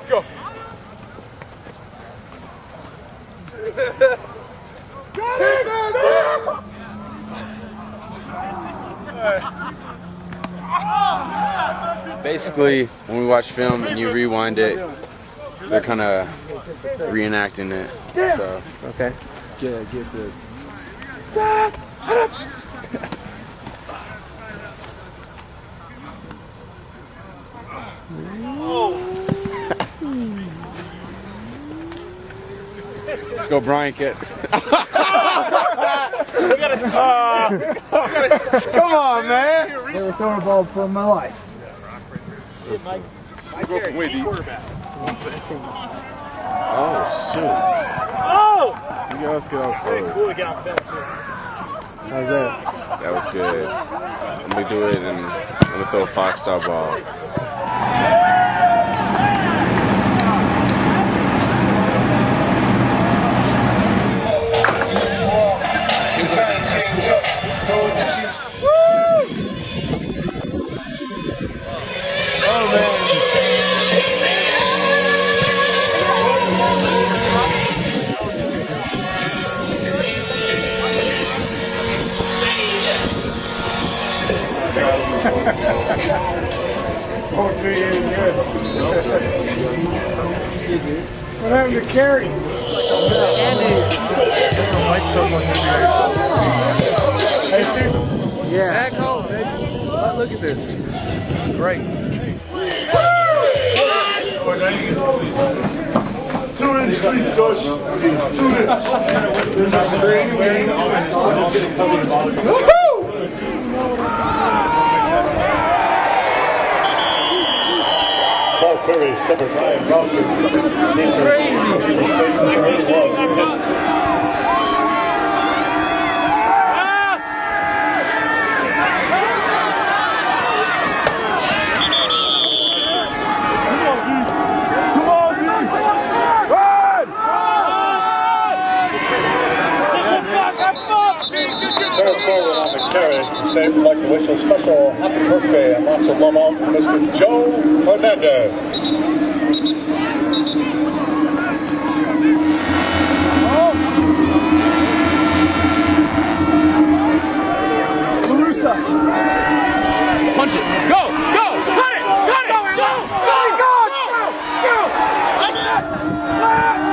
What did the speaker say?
Go. Basically, when we watch film and you rewind it, they're kind of reenacting it. So Okay. Get the. let's go, Brian Kit. Come on, man. Never thrown a ball before in my life. Go from Whitney. Oh shoot! Oh! You guys get off Very first. cool to get on film too. How's that? That was good. Let me do it, and I'm gonna throw a 5-star ball. What happened to Carrie? Yeah. Back home, baby. Look at this. It's great. 2 inches, please, George. 2 inches. Paul Curry, number 5, Rosser. It's crazy. Third forward on the carry. Say, we'd like to wish a special happy birthday and lots of love out to Mr. Joe Hernandez. Punch it. Go. Go. Cut it. Cut it. Go. Go. He's gone. Go. Go. Slap.